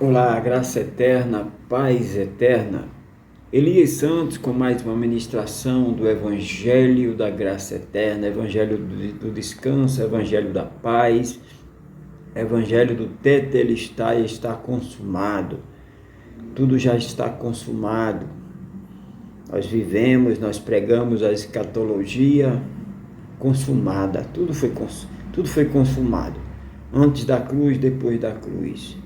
Olá, graça eterna, paz eterna. Elias Santos com mais uma ministração do Evangelho da Graça Eterna, Evangelho do Descanso, Evangelho da Paz, Evangelho do Tetelestai, está consumado. Tudo já está consumado. Nós vivemos, nós pregamos a escatologia consumada. Tudo foi consumado. Antes da cruz, depois da cruz.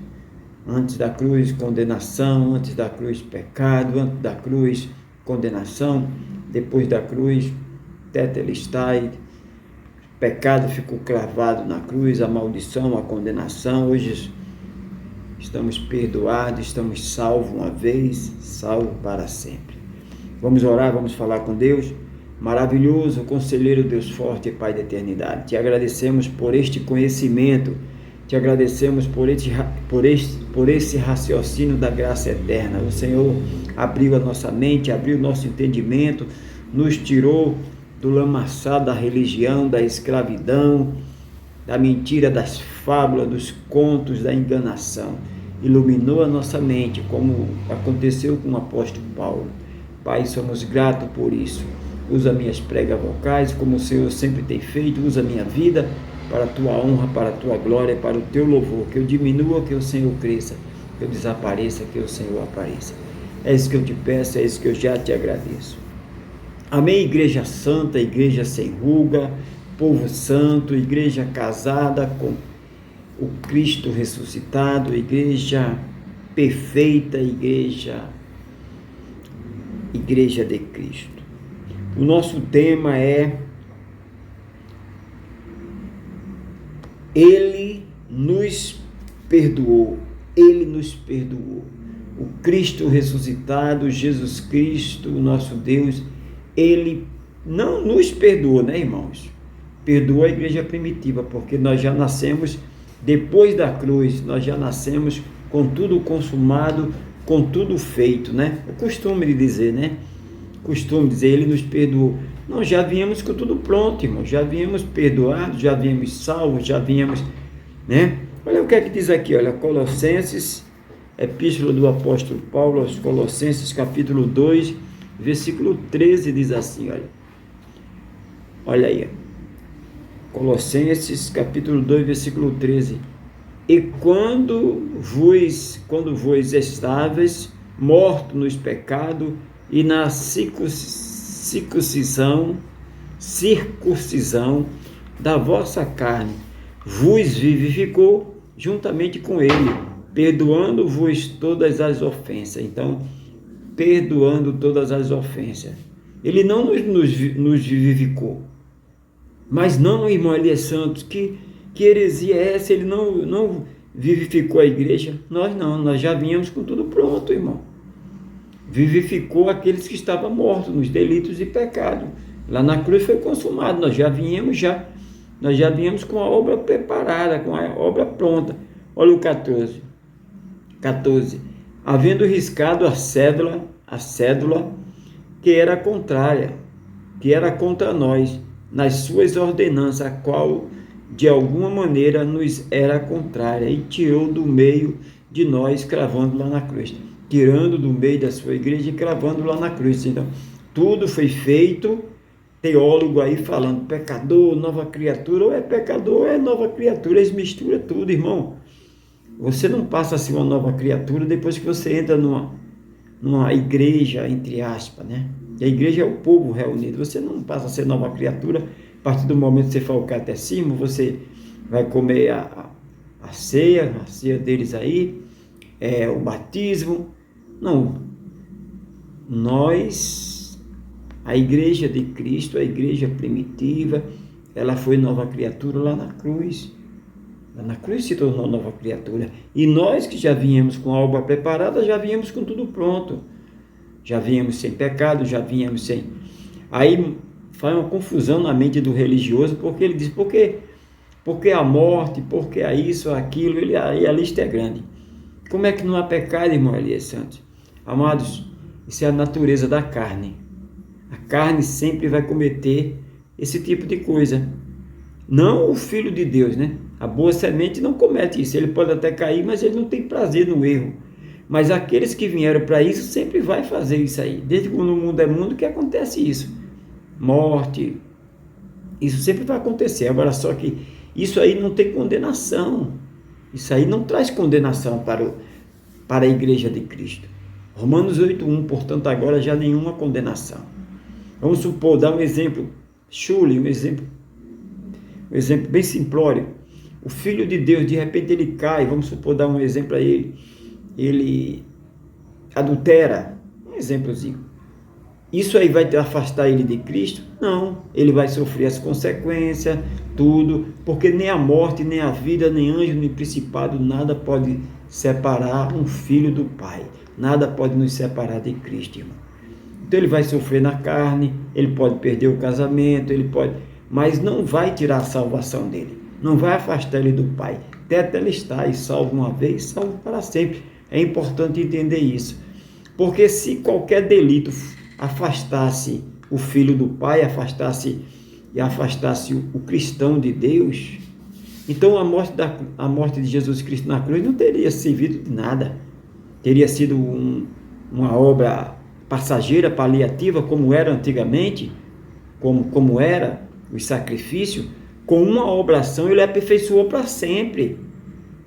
Antes da cruz, condenação. Antes da cruz, pecado. Antes da cruz, condenação. Depois da cruz, tetelestai. Pecado ficou cravado na cruz, a maldição, a condenação. Hoje estamos perdoados, estamos salvos uma vez, salvos para sempre. Vamos orar, vamos falar com Deus. Maravilhoso, conselheiro, Deus forte e Pai da eternidade. Te agradecemos por este conhecimento. Te agradecemos por esse raciocínio da graça eterna. O Senhor abriu a nossa mente, abriu o nosso entendimento, nos tirou do lamaçal da religião, da escravidão, da mentira, das fábulas, dos contos, da enganação. Iluminou a nossa mente, como aconteceu com o apóstolo Paulo. Pai, somos gratos por isso. Usa minhas pregas vocais, como o Senhor sempre tem feito. Usa minha vida para a tua honra, para a tua glória, para o teu louvor. Que eu diminua, que o Senhor cresça. Que eu desapareça, que o Senhor apareça. É isso que eu te peço, é isso que eu já te agradeço. Amém, igreja santa, igreja sem ruga, povo santo, igreja casada com o Cristo ressuscitado, igreja perfeita, igreja de Cristo. O nosso tema é Ele nos perdoou. Ele nos perdoou. O Cristo ressuscitado, Jesus Cristo, o nosso Deus, Ele não nos perdoou, né, irmãos? Perdoou a igreja primitiva, porque nós já nascemos depois da cruz, nós já nascemos com tudo consumado, com tudo feito, né? O costume de dizer, né? Costume dizer, Ele nos perdoou. Nós já viemos com tudo pronto, irmão. Já viemos perdoados, já viemos salvos, já viemos, né? Olha o que é que diz aqui, olha, Colossenses, epístola do apóstolo Paulo aos Colossenses, capítulo 2, versículo 13, diz assim, olha aí, Colossenses, capítulo 2, versículo 13. E quando vos estáveis mortos nos pecados e na circuncisão da vossa carne, vos vivificou juntamente com ele, perdoando-vos todas as ofensas. Então, perdoando todas as ofensas. Ele não nos vivificou. Mas não, irmão Elias Santos, que heresia é essa? Ele não vivificou a igreja? Nós já vínhamos com tudo pronto, irmão. Vivificou aqueles que estavam mortos nos delitos e pecados. Lá na cruz foi consumado, nós já viemos com a obra preparada, com a obra pronta. Olha o 14. Havendo riscado a cédula que era contrária, que era contra nós, nas suas ordenanças, a qual de alguma maneira nos era contrária, e tirou do meio de nós, cravando lá na cruz. Tirando do meio da sua igreja e cravando lá na cruz. Então, tudo foi feito, teólogo aí falando, pecador, nova criatura, ou é pecador, ou é nova criatura, eles misturam tudo, irmão. Você não passa a ser uma nova criatura depois que você entra numa igreja, entre aspas, né? E a igreja é o povo reunido. Você não passa a ser nova criatura a partir do momento que você for ao catecismo, você vai comer a ceia deles aí, o batismo. Não. Nós, a igreja de Cristo, a igreja primitiva, ela foi nova criatura lá na cruz. Lá na cruz se tornou nova criatura. E nós que já viemos com a obra preparada, já viemos com tudo pronto. Já viemos sem pecado, já viemos sem... Aí faz uma confusão na mente do religioso, porque ele diz, por que a morte, por que a isso, aquilo, aí a lista é grande. Como é que não há pecado, irmão Elias Santos? Amados, isso é a natureza da carne. A carne sempre vai cometer esse tipo de coisa. Não o Filho de Deus, né? A boa semente não comete isso. Ele pode até cair, mas ele não tem prazer no erro. Mas aqueles que vieram para isso sempre vai fazer isso aí. Desde quando o mundo é mundo que acontece isso. Morte, isso sempre vai acontecer. Agora só que isso aí não tem condenação. Isso aí não traz condenação para a igreja de Cristo. Romanos 8:1, portanto agora já nenhuma condenação. Vamos supor, dar um exemplo chule, um exemplo bem simplório. O Filho de Deus, de repente ele cai, vamos supor, dar um exemplo a ele adultera, um exemplozinho. Isso aí vai afastar ele de Cristo? Não, ele vai sofrer as consequências, tudo, porque nem a morte, nem a vida, nem anjo, nem principado, nada pode separar um filho do Pai, nada pode nos separar de Cristo, irmão. Então ele vai sofrer na carne, ele pode perder o casamento, mas não vai tirar a salvação dele, não vai afastar ele do Pai. Até ele está, e salvo uma vez, salvo para sempre. É importante entender isso, porque se qualquer delito afastasse o filho do Pai, afastasse o cristão de Deus, então a morte de Jesus Cristo na cruz não teria servido de nada, teria sido uma obra passageira, paliativa, como era antigamente, como era o sacrifício. Com uma oblação ele aperfeiçoou para sempre.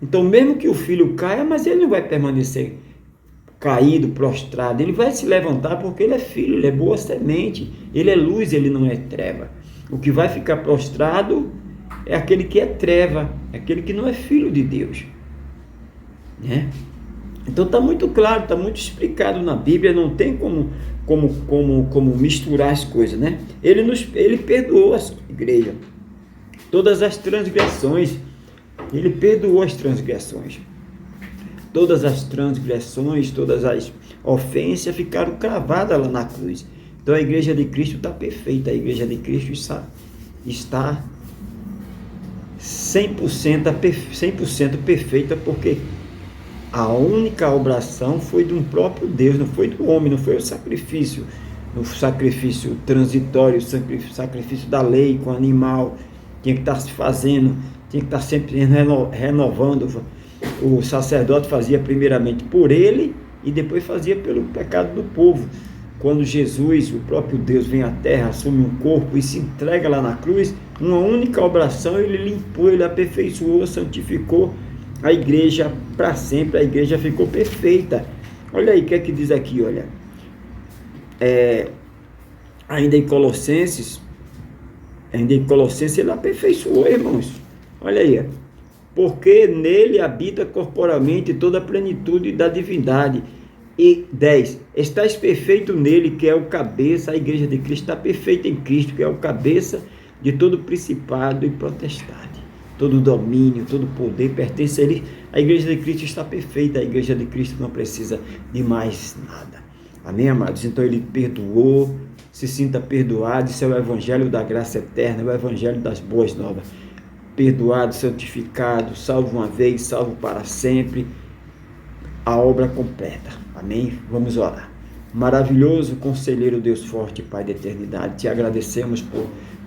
Então mesmo que o filho caia, mas ele não vai permanecer caído, prostrado, ele vai se levantar porque ele é filho, ele é boa semente, ele é luz, ele não é treva. O que vai ficar prostrado é aquele que é treva, é aquele que não é filho de Deus, né? Então está muito claro, está muito explicado na Bíblia, não tem como misturar as coisas, né? Ele perdoou a sua igreja, todas as transgressões, ele perdoou as transgressões. Todas as transgressões, todas as ofensas ficaram cravadas lá na cruz. Então a igreja de Cristo está perfeita, a igreja de Cristo está 100% perfeita, porque a única obração foi de um próprio Deus, não foi do homem, não foi o sacrifício transitório, o sacrifício da lei com o animal, tinha que estar se fazendo, tinha que estar sempre renovando. O sacerdote fazia primeiramente por ele e depois fazia pelo pecado do povo. Quando Jesus, o próprio Deus, vem à terra, assume um corpo e se entrega lá na cruz, uma única obração, ele limpou, ele aperfeiçoou, santificou a igreja para sempre. A igreja ficou perfeita. Olha aí o que é que diz aqui, olha. Ainda em Colossenses ele aperfeiçoou, irmãos. Olha aí, porque nele habita corporalmente toda a plenitude da divindade. E 10, estás perfeito nele, que é o cabeça. A igreja de Cristo está perfeita em Cristo, que é o cabeça de todo principado e potestade, todo domínio, todo poder pertence a ele. A igreja de Cristo está perfeita, a igreja de Cristo não precisa de mais nada. Amém, amados? Então ele perdoou, se sinta perdoado. Isso é o evangelho da graça eterna, o evangelho das boas novas. Perdoado, santificado, salvo uma vez, salvo para sempre, a obra completa. Amém? Vamos orar. Maravilhoso conselheiro, Deus forte, Pai da eternidade, te agradecemos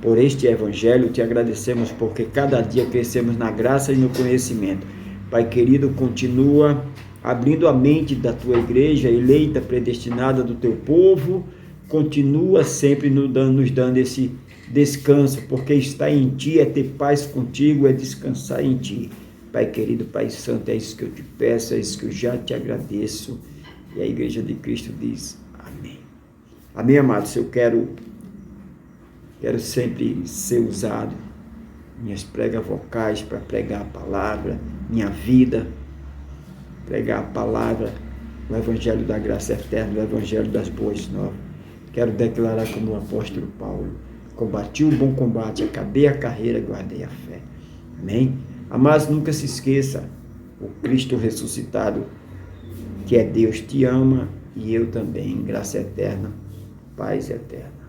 por este evangelho, te agradecemos porque cada dia crescemos na graça e no conhecimento. Pai querido, continua abrindo a mente da tua igreja, eleita, predestinada do teu povo, continua sempre nos dando esse descanso, porque estar em ti é ter paz contigo, é descansar em ti. Pai querido, Pai santo, é isso que eu te peço, é isso que eu já te agradeço. E a igreja de Cristo diz amém. Amém, amados? Eu quero sempre ser usado, minhas pregas vocais, para pregar a palavra, minha vida, pregar a palavra, o evangelho da graça eterna, o evangelho das boas novas. Quero declarar como o apóstolo Paulo: combati o bom combate, acabei a carreira, guardei a fé. Amém? Amados, nunca se esqueça, o Cristo ressuscitado, que é Deus, te ama, e eu também. Graça eterna, paz eterna.